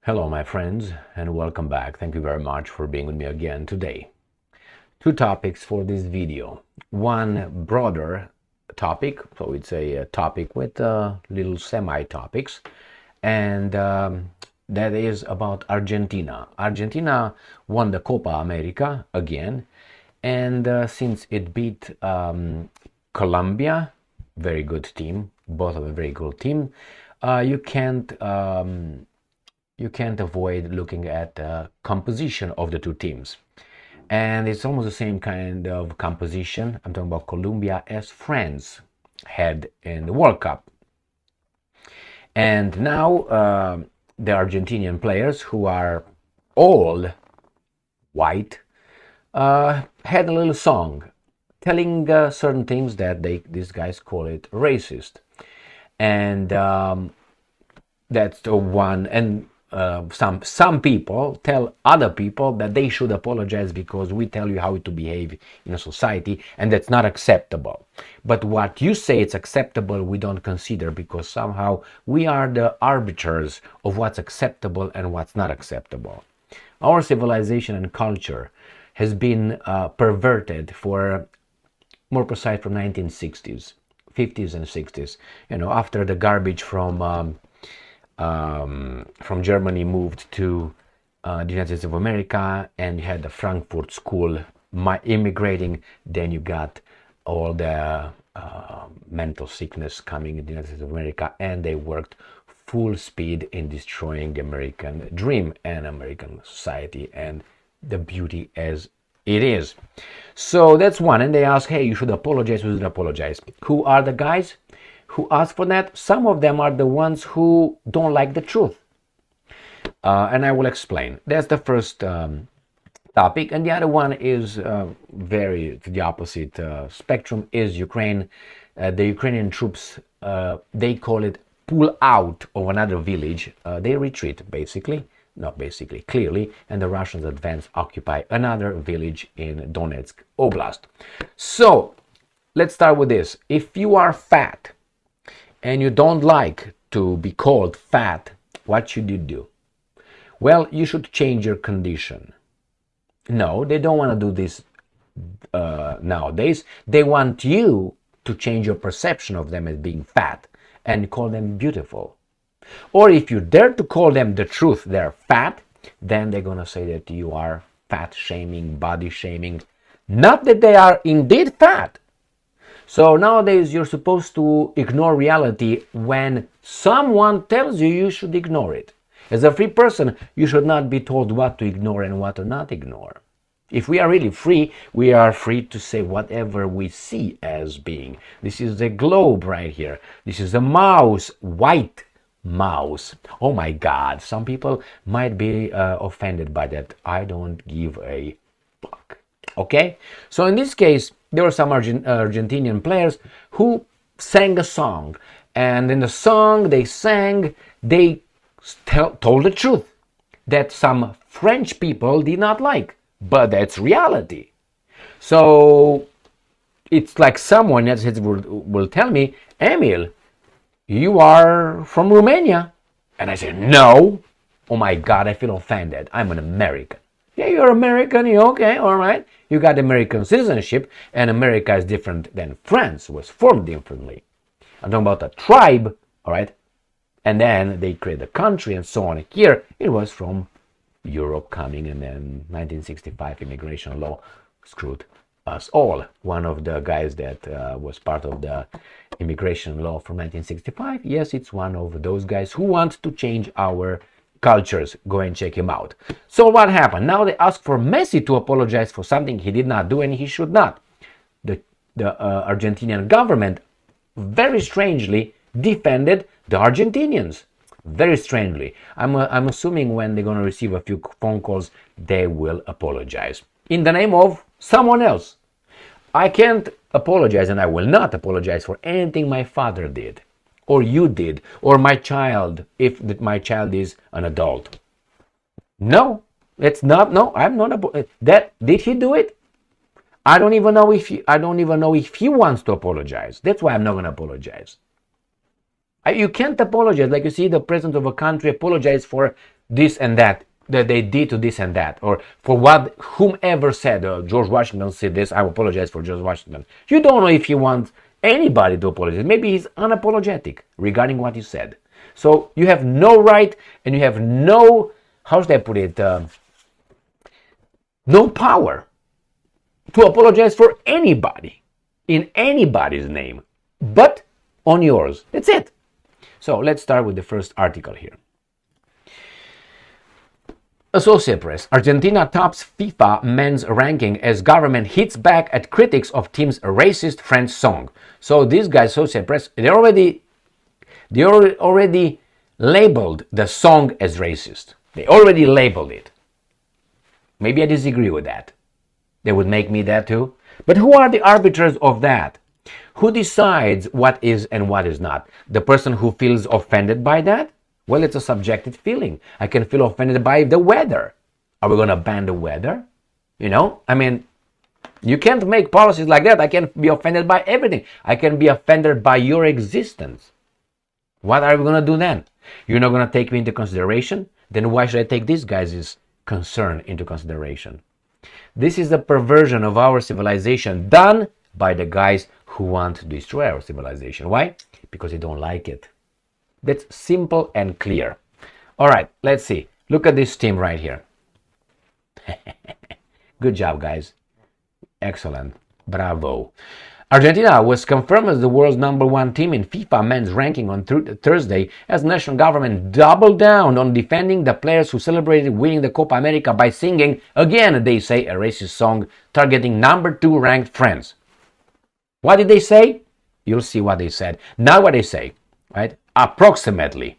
Hello, my friends, and welcome back. Thank you very much for being with me again today. Two topics for this video. One broader topic, so it's a topic with little semi-topics, and that is about Argentina. Argentina won the Copa America again, and since it beat Colombia, very good team, both of a very good team, you can't avoid looking at the composition of the two teams. And it's almost the same kind of composition, I'm talking about Colombia, as France had in the World Cup. And now the Argentinian players, who are all white, had a little song telling certain things that these guys call it racist. And that's the one. And some people tell other people that they should apologize because we tell you how to behave in a society, and that's not acceptable. But what you say it's acceptable, we don't consider, because somehow we are the arbiters of what's acceptable and what's not acceptable. Our civilization and culture has been perverted for, more precise, from 1960s, 50s and 60s. After the garbage from Germany moved to the United States of America, and you had the Frankfurt School immigrating, then you got all the mental sickness coming in the United States of America, and they worked full speed in destroying the American dream and American society and the beauty as it is. So that's one. And they ask, hey, you should apologize. We should apologize. Who are the guys who ask for that? Some of them are the ones who don't like the truth. And I will explain. That's the first topic. And the other one is very the opposite spectrum, is Ukraine. The Ukrainian troops, they call it pull out of another village. They retreat, basically. Not basically, clearly. And the Russians advance, occupy another village in Donetsk Oblast. So let's start with this. If you are fat, and you don't like to be called fat, what should you do? Well, you should change your condition. No, they don't want to do this nowadays. They want you to change your perception of them as being fat and call them beautiful. Or if you dare to call them the truth, they're fat, then they're going to say that you are fat shaming, body shaming. Not that they are indeed fat. So nowadays you're supposed to ignore reality when someone tells you you should ignore it. As a free person, you should not be told what to ignore and what to not ignore. If we are really free, we are free to say whatever we see as being. This is the globe right here. This is a mouse, white mouse. Oh my God, some people might be offended by that. I don't give a fuck. Okay? So in this case, there were some Argentinian players who sang a song, and in the song they sang, they told the truth that some French people did not like, but that's reality. So it's like someone else will tell me, Emil, you are from Romania. And I say, no. Oh my God, I feel offended. I'm an American. Yeah, you're American, okay, all right. You got American citizenship, and America is different than France, was formed differently. I'm talking about a tribe, all right? And then they create a country and so on. Here, it was from Europe coming, and then 1965 immigration law screwed us all. One of the guys that was part of the immigration law from 1965, yes, it's one of those guys who want to change our cultures. Go and check him out. So what happened? Now they ask for Messi to apologize for something he did not do, and he should not. The Argentinian government very strangely defended the Argentinians. Very strangely. I'm assuming when they're going to receive a few phone calls, they will apologize in the name of someone else. I can't apologize, and I will not apologize for anything my father did, or you did, or my child, if my child is an adult. No, it's not. No, I'm not. That did he do it? I don't even know if he wants to apologize. That's why I'm not going to apologize. You can't apologize. Like, you see the president of a country apologize for this and that they did to this and that, or for what whomever said, George Washington said this, I apologize for George Washington. You don't know if he wants anybody to apologize. Maybe he's unapologetic regarding what he said. So you have no right, and you have no, how should I put it, no power to apologize for anybody in anybody's name, but on yours. That's it. So let's start with the first article here. Associated Press. Argentina tops FIFA men's ranking as government hits back at critics of team's racist French song. So these guys, Associated Press, they already labeled the song as racist. They already labeled it. Maybe I disagree with that. They would make me that too. But who are the arbiters of that? Who decides what is and what is not? The person who feels offended by that? Well, it's a subjective feeling. I can feel offended by the weather. Are we going to ban the weather? You know, I mean, you can't make policies like that. I can be offended by everything. I can be offended by your existence. What are we going to do then? You're not going to take me into consideration? Then why should I take these guys' concern into consideration? This is a perversion of our civilization done by the guys who want to destroy our civilization. Why? Because they don't like it. That's simple and clear. All right, let's see. Look at this team right here. Good job, guys. Excellent. Bravo. Argentina was confirmed as the world's #1 team in FIFA men's ranking on Thursday as the national government doubled down on defending the players who celebrated winning the Copa America by singing, again, they say, a racist song targeting #2 ranked France. What did they say? You'll see what they said. Now what they say, right? Approximately.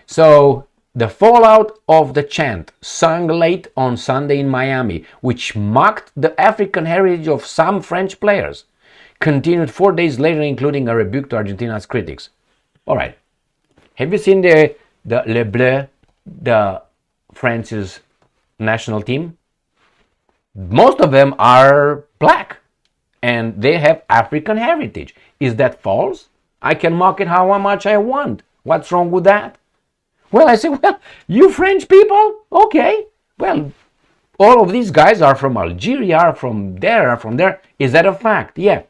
So the fallout of the chant sung late on Sunday in Miami, which mocked the African heritage of some French players, continued 4 days later, including a rebuke to Argentina's critics. All right. Have you seen the Le Bleu, the France's national team? Most of them are black, and they have African heritage. Is that false? I can mock it how much I want. What's wrong with that? Well, I say, well, you French people? Okay. Well, all of these guys are from Algeria, are from there. Is that a fact? Yeah.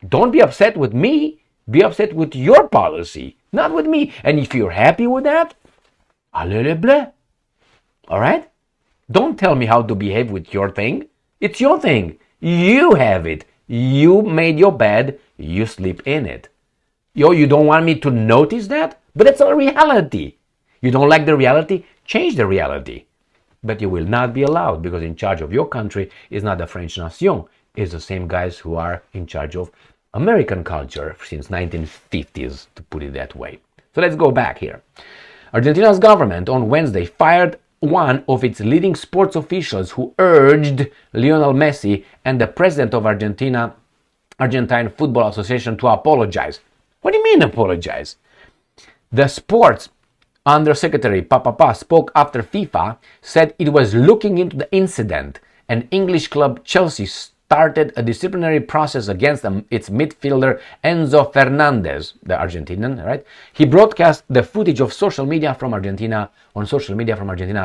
Don't be upset with me. Be upset with your policy, not with me. And if you're happy with that, allez le bleu. All right? Don't tell me how to behave with your thing. It's your thing. You have it. You made your bed. You sleep in it. You don't want me to notice that? But it's a reality. You don't like the reality? Change the reality. But you will not be allowed, because in charge of your country is not the French nation. It's the same guys who are in charge of American culture since 1950s, to put it that way. So let's go back here. Argentina's government on Wednesday fired one of its leading sports officials who urged Lionel Messi and the president of Argentine Football Association to apologize. What do you mean apologize? The sports undersecretary Papapa spoke after FIFA said it was looking into the incident, and English club Chelsea started a disciplinary process against its midfielder Enzo Fernandez, the Argentinian, right? He broadcast the footage of social media from Argentina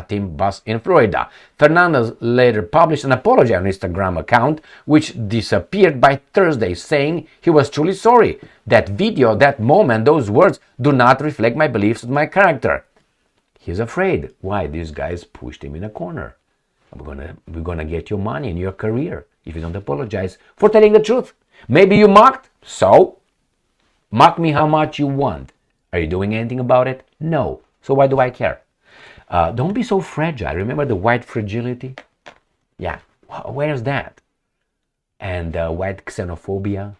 team bus in Florida. Fernandez later published an apology on Instagram account, which disappeared by Thursday, saying he was truly sorry. That video, that moment, those words do not reflect my beliefs and my character. He's afraid. Why? These guys pushed him in a corner. We're gonna get your money and your career if you don't apologize for telling the truth. Maybe you mocked, so mock me how much you want. Are you doing anything about it? No. So why do I care? Don't be so fragile. Remember the white fragility? Yeah. Where's that? And white xenophobia,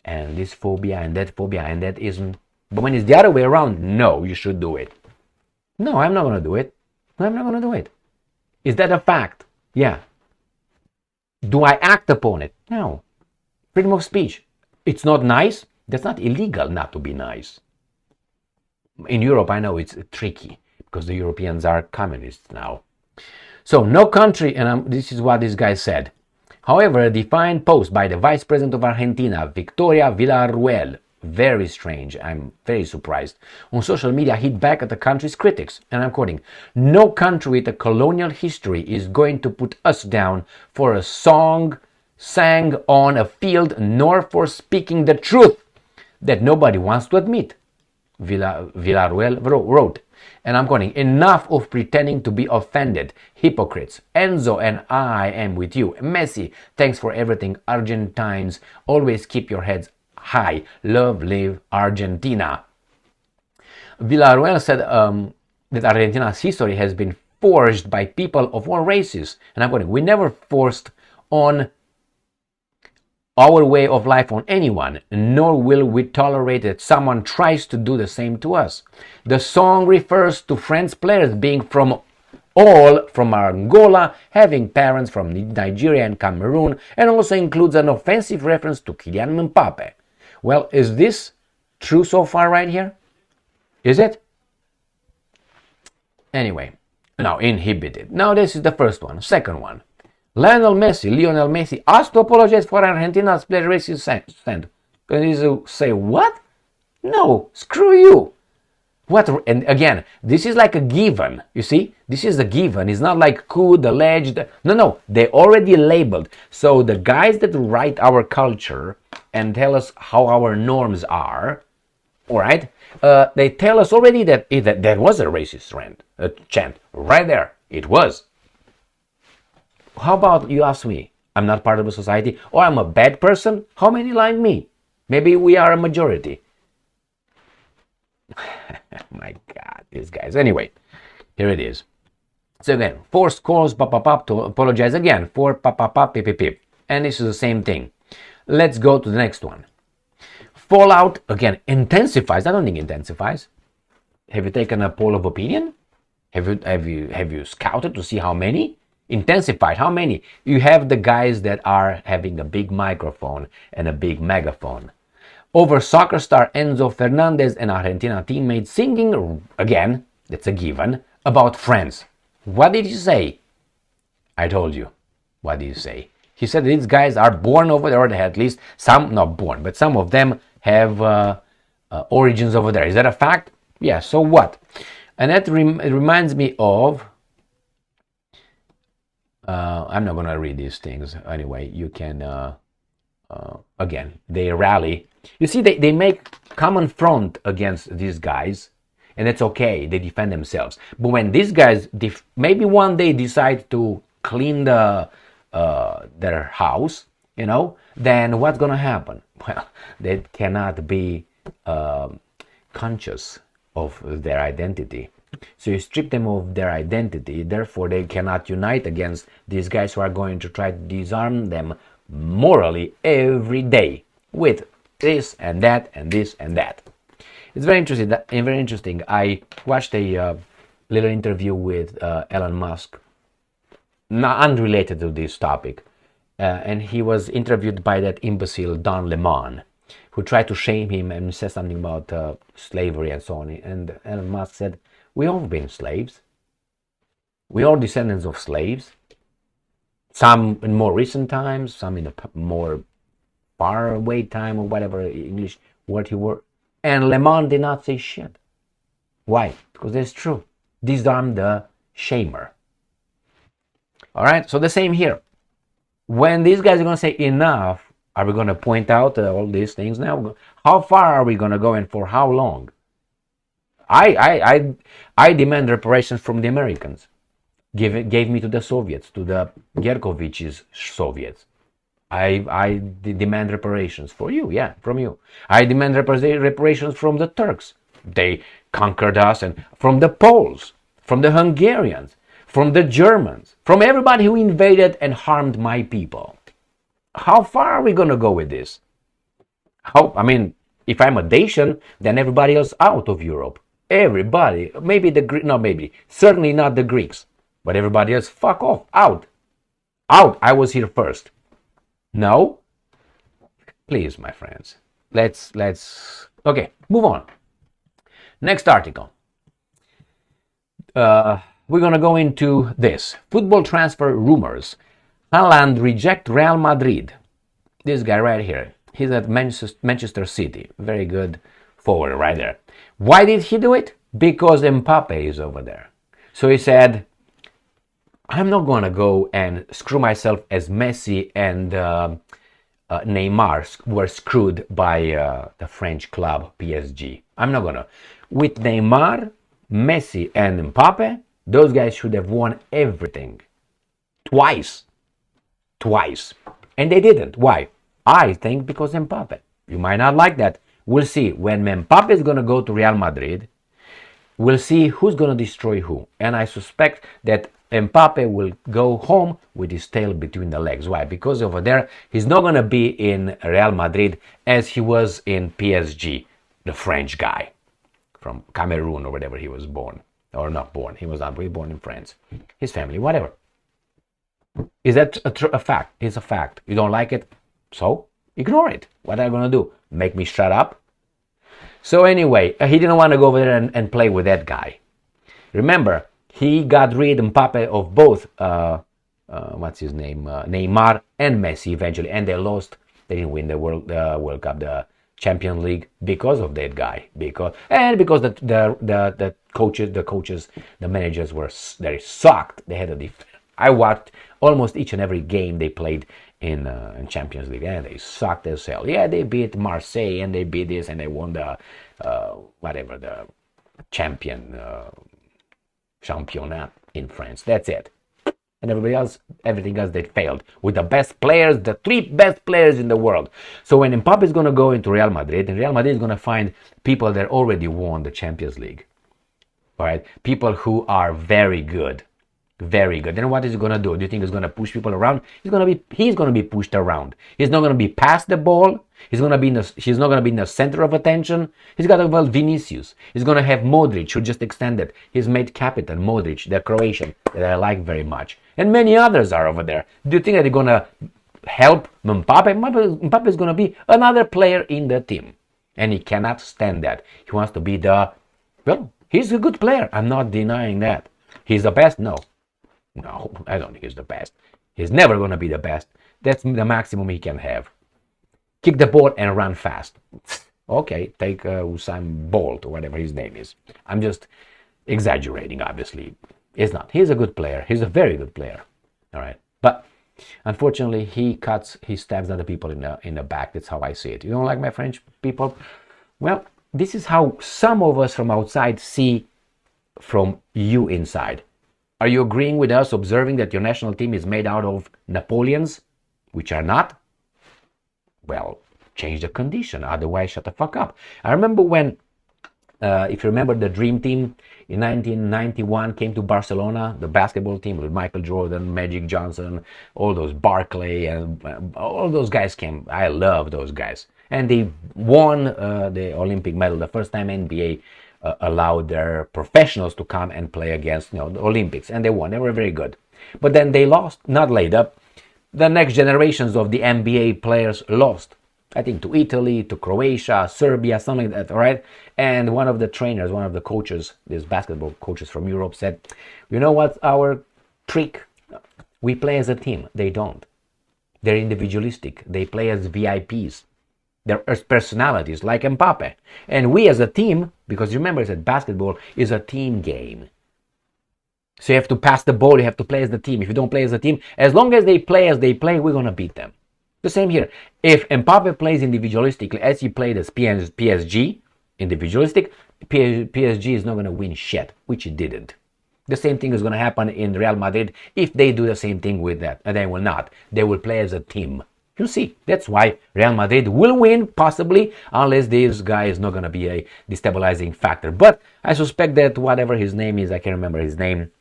and this phobia, and that ism. But when it's the other way around, no, you should do it. No, I'm not gonna do it. I'm not gonna do it. Is that a fact? Yeah. Do I act upon it? No. Freedom of speech. It's not nice. That's not illegal not to be nice. In Europe, I know it's tricky because the Europeans are communists now. So no country, and this is what this guy said. However, a defiant post by the Vice President of Argentina, Victoria Villarruel, very strange. I'm very surprised. On social media, hit back at the country's critics, and I'm quoting, "No country with a colonial history is going to put us down for a song sang on a field, nor for speaking the truth that nobody wants to admit," Villarreal wrote. And I'm quoting, "Enough of pretending to be offended. Hypocrites. Enzo and I am with you. Messi, thanks for everything. Argentines, always keep your heads high. Love, live Argentina." Villarreal said that Argentina's history has been forged by people of all races. And I'm quoting, "We never forced on our way of life on anyone, nor will we tolerate that someone tries to do the same to us. The song refers to French players being from Angola, having parents from Nigeria and Cameroon, and also includes an offensive reference to Kylian Mbappe." Well, is this true so far right here? Is it? Anyway, now inhibited. Now this is the first one. Second one. Lionel Messi asked to apologize for Argentina's player racist stand. Can you say what? No, screw you. What? And again, this is like a given. You see, this is a given. It's not like could, alleged. No, they already labeled. So the guys that write our culture and tell us how our norms are, all right, they tell us already that there was a racist chant right there. It was. How about you ask me? I'm not part of a society, or I'm a bad person? How many like me? Maybe we are a majority. My God, these guys. Anyway, here it is. So again, forced calls to apologize again for pip. And this is the same thing. Let's go to the next one. Fallout, again, intensifies. I don't think intensifies. Have you taken a poll of opinion? Have you scouted to see how many? Intensified, how many? You have the guys that are having a big microphone and a big megaphone. Over soccer star Enzo Fernandez and Argentina teammates singing, again, that's a given, about friends. What did he say? I told you. What did he say? He said these guys are born over there, or at least some, not born, but some of them have origins over there. Is that a fact? Yeah, so what? And that reminds me of, I'm not going to read these things. Anyway, you can, again, they rally. You see, they make common front against these guys, and it's okay. They defend themselves. But when these guys, maybe one day decide to clean their house, then what's going to happen? Well, they cannot be conscious of their identity. So you strip them of their identity, therefore they cannot unite against these guys who are going to try to disarm them morally every day with this and that and this and that. It's very interesting. I watched a little interview with Elon Musk, not unrelated to this topic, and he was interviewed by that imbecile Don Lemon, who tried to shame him and said something about slavery and so on. And Elon Musk said, "We all been slaves. We are descendants of slaves. Some in more recent times, some in a more far away time, or whatever English word he were." And Le Mans did not say shit. Why? Because it's true. Disarm the shamer. All right, so the same here. When these guys are going to say enough, are we going to point out all these things now? How far are we going to go and for how long? I demand reparations from the Americans. Gave me to the Soviets, to the Gerkovich's Soviets. I demand reparations for you, yeah, from you. I demand reparations from the Turks. They conquered us, and from the Poles, from the Hungarians, from the Germans, from everybody who invaded and harmed my people. How far are we going to go with this? If I'm a Dacian, then everybody else out of Europe. Everybody, certainly not the Greeks, but everybody else, fuck off, out. I was here first. No? Please, my friends. Let's okay, move on. Next article. We're gonna go into this. Football transfer rumors. Haaland reject Real Madrid. This guy right here. He's at Manchester City. Very good forward right there. Why did he do it? Because Mbappe is over there. So he said, I'm not going to go and screw myself as Messi and Neymar were screwed by the French club PSG. I'm not going to. With Neymar, Messi, and Mbappe, those guys should have won everything. Twice. And they didn't. Why? I think because Mbappe. You might not like that. We'll see. When Mbappe is going to go to Real Madrid, we'll see who's going to destroy who. And I suspect that Mbappe will go home with his tail between the legs. Why? Because over there, he's not going to be in Real Madrid as he was in PSG, the French guy from Cameroon or whatever he was born. Or not born. He was not born in France. His family, whatever. Is that a fact? It's a fact. You don't like it? So ignore it. What are you going to do? Make me shut up? So anyway, he didn't want to go over there and play with that guy. Remember, he got rid Mbappe of both, what's his name, Neymar and Messi eventually, and they lost. They didn't win the World Cup, the Champions League, because of that guy. Because the coaches, the managers they sucked. They had I watched almost each and every game they played in Champions League, and they sucked as hell. Yeah, they beat Marseille and they beat this and they won the the championnat in France. That's it. And everything else they failed with the best players, the 3 best players in the world. So when Mbappe is going to go into Real Madrid, and Real Madrid is going to find people that already won the Champions League, all right? People who are very good. Very good. Then what is he going to do? Do you think he's going to push people around? He's going to be pushed around. He's not going to be past the ball. He's not going to be in the center of attention. He's got Vinicius. He's going to have Modric, who just extended. He's made captain Modric, the Croatian, that I like very much. And many others are over there. Do you think that they're going to help Mbappe? Mbappe is going to be another player in the team. And he cannot stand that. He wants to be he's a good player. I'm not denying that. He's the best? No, I don't think he's the best. He's never going to be the best. That's the maximum he can have. Kick the ball and run fast. Okay, take Usain Bolt or whatever his name is. I'm just exaggerating, obviously. He's not. He's a good player. He's a very good player. All right. But unfortunately, he stabs other people in the back. That's how I see it. You don't like my French people? Well, this is how some of us from outside see from you inside. Are you agreeing with us, observing that your national team is made out of Napoleons, which are not? Well, change the condition. Otherwise, shut the fuck up. I remember when, if you remember, the Dream Team in 1991 came to Barcelona, the basketball team with Michael Jordan, Magic Johnson, all those Barkley, and all those guys came. I love those guys. And they won the Olympic medal, the first time NBA allowed their professionals to come and play against the Olympics, and they won. They were very good, but then they lost, not laid up. The next generations of the NBA players lost, I think, to Italy, to Croatia, Serbia, something like that, all right? And one of the trainers, one of the coaches, these basketball coaches from Europe said, you know what's our trick? We play as a team. They don't. They're individualistic. They play as VIPs. They're personalities like Mbappe. And we as a team, because remember that basketball is a team game. So you have to pass the ball, you have to play as the team. If you don't play as a team, as long as they play as they play, we're going to beat them. The same here. If Mbappe plays individualistically as he played as PSG, individualistic, PSG is not going to win shit, which it didn't. The same thing is going to happen in Real Madrid if they do the same thing with that. And they will not. They will play as a team. You see, that's why Real Madrid will win, possibly, unless this guy is not going to be a destabilizing factor. But I suspect that whatever his name is, I can't remember his name,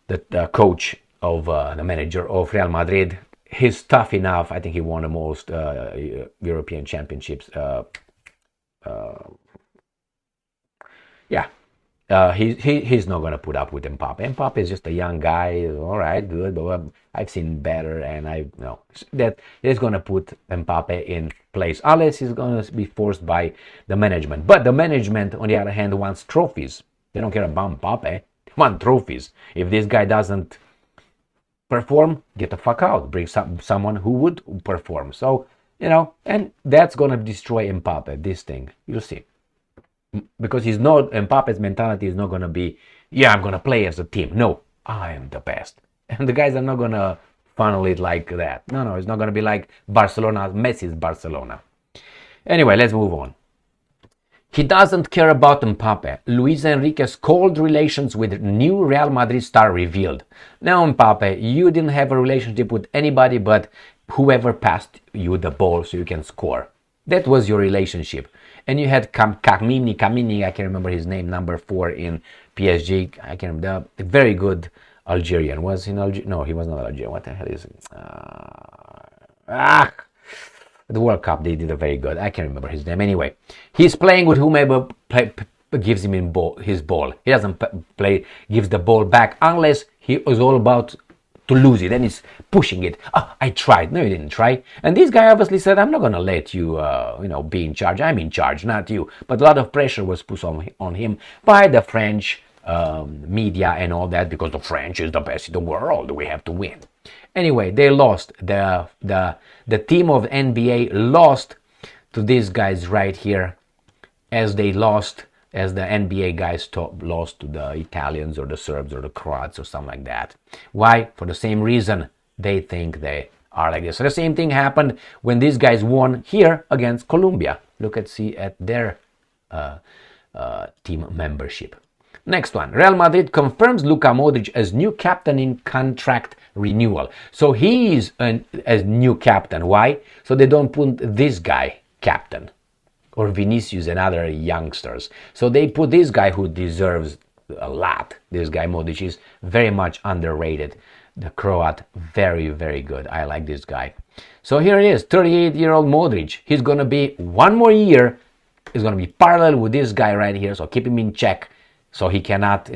the coach of the manager of Real Madrid, he's tough enough. I think he won the most European championships. He's not going to put up with Mbappe. Mbappe is just a young guy. All right, good, but I've seen better, and I know that he's going to put Mbappe in place, unless he's going to be forced by the management. But the management, on the other hand, wants trophies. They don't care about Mbappe. They want trophies. If this guy doesn't perform, get the fuck out. Bring someone who would perform. So and that's gonna destroy Mbappe. This thing, you'll see, because he's not Mbappe's mentality is not gonna be, yeah, I'm gonna play as a team. No, I am the best, and the guys are not gonna funnel it like that. No, it's not gonna be like Barcelona, Messi's Barcelona. Anyway, let's move on. He doesn't care about Mbappe. Luis Enrique's cold relations with new Real Madrid star revealed. Now, Mbappe, you didn't have a relationship with anybody but whoever passed you the ball so you can score. That was your relationship. And you had Kamini, I can't remember his name, number 4 in PSG. I can't remember. The very good Algerian. Was in Algeria? No, he was not Algerian. What the hell is it? The World Cup, they did a very good. I can't remember his name. Anyway, he's playing with whomever gives him his ball. He doesn't gives the ball back unless he is all about to lose it. Then he's pushing it. Oh, I tried. No, you didn't try. And this guy obviously said, I'm not going to let you, be in charge. I'm in charge, not you. But a lot of pressure was put on him by the French media and all that, because the French is the best in the world. We have to win. Anyway, they lost. The team of NBA lost to these guys right here, as the NBA guys lost to the Italians or the Serbs or the Croats or something like that. Why? For the same reason. They think they are like this. So the same thing happened when these guys won here against Colombia. Look at their team membership. Next one. Real Madrid confirms Luka Modric as new captain in contract renewal. So he is a new captain. Why? So they don't put this guy captain, or Vinicius and other youngsters. So they put this guy who deserves a lot. This guy Modric is very much underrated. The Croat, very, very good. I like this guy. So here it is, 38-year-old Modric. He's going to be 1 more year. He's going to be parallel with this guy right here. So keep him in check. So he cannot,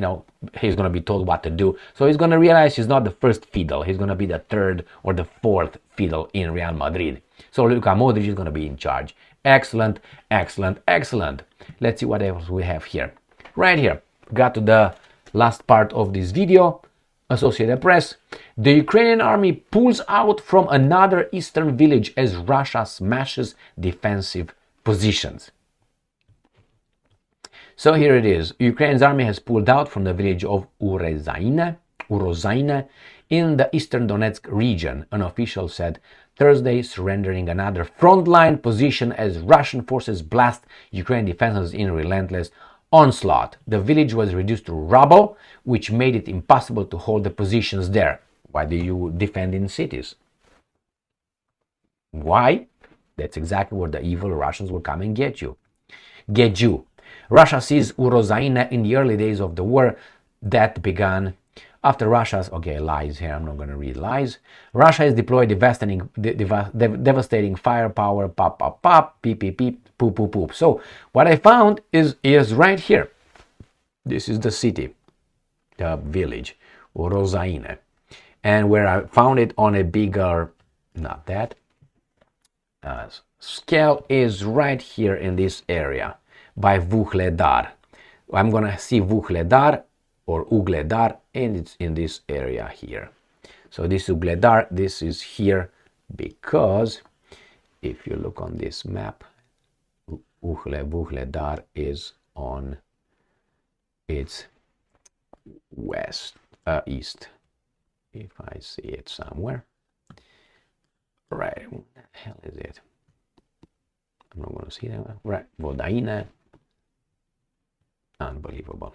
he's going to be told what to do. So he's going to realize he's not the first fiddle. He's going to be the 3rd or the 4th fiddle in Real Madrid. So Luka Modric is going to be in charge. Excellent, excellent, excellent. Let's see what else we have here. Right here, got to the last part of this video. Associated Press. The Ukrainian army pulls out from another eastern village as Russia smashes defensive positions. So here it is. Ukraine's army has pulled out from the village of Urozaine in the eastern Donetsk region, an official said Thursday, surrendering another frontline position as Russian forces blast Ukrainian defenses in relentless onslaught. The village was reduced to rubble, which made it impossible to hold the positions there. Why do you defend in cities? Why? That's exactly where the evil Russians will come and get you. Russia seized Urozaine in the early days of the war that began after Russia's, lies here, I'm not going to read lies. Russia has deployed devastating firepower, peep, peep, peep, poop, poop, poop. So what I found is right here. This is the city, the village, Urozaine. And where I found it on a bigger, scale is right here in this area by Vuhledar. I'm going to see Vuhledar or Ugledar, and it's in this area here. So this Ugledar, this is here because if you look on this map, Vuhledar is on its east. If I see it somewhere. Right, what the hell is it? I'm not going to see that. Right, Vodaine. Unbelievable.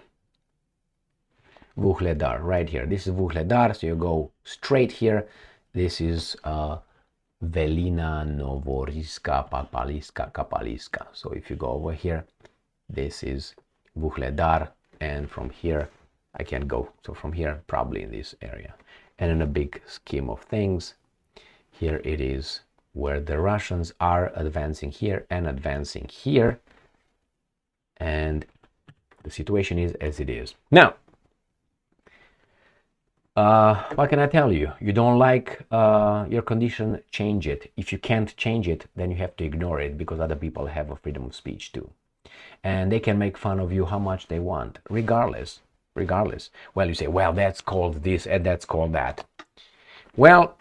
Vuhledar, right here. This is Vuhledar, so you go straight here. This is Velina Novoriska Kapaliska. So if you go over here, this is Vuhledar, and from here I can go. So from here, probably in this area. And in a big scheme of things, here it is where the Russians are advancing here and advancing here. And the situation is as it is. Now, what can I tell you? You don't like your condition, change it. If you can't change it, then you have to ignore it, because other people have a freedom of speech too. And they can make fun of you how much they want, regardless. Well, you say, well, that's called this and that's called that. Well,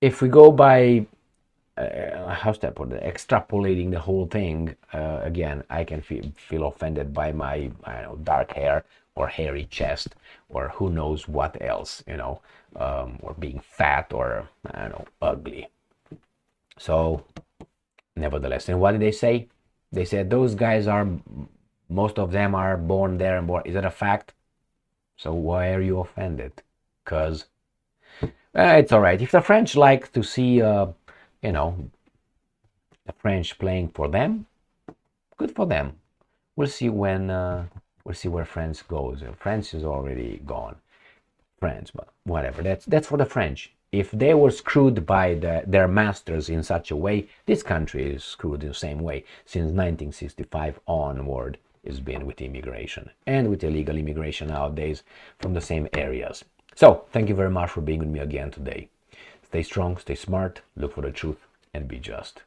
if we go by how's that put it? Extrapolating the whole thing, again, I can feel offended by my, I don't know, dark hair or hairy chest or who knows what else, or being fat or, I don't know, ugly. So, nevertheless, and what did they say? They said those guys are, most of them are born there and born. Is that a fact? So why are you offended? Because it's all right. If the French like to see, the French playing for them, good for them. We'll see where France goes. France is already gone. France, but whatever. That's for the French. If they were screwed by their masters in such a way, this country is screwed in the same way. Since 1965 onward, it's been with immigration and with illegal immigration nowadays from the same areas. So, thank you very much for being with me again today. Stay strong, stay smart, look for the truth, and be just.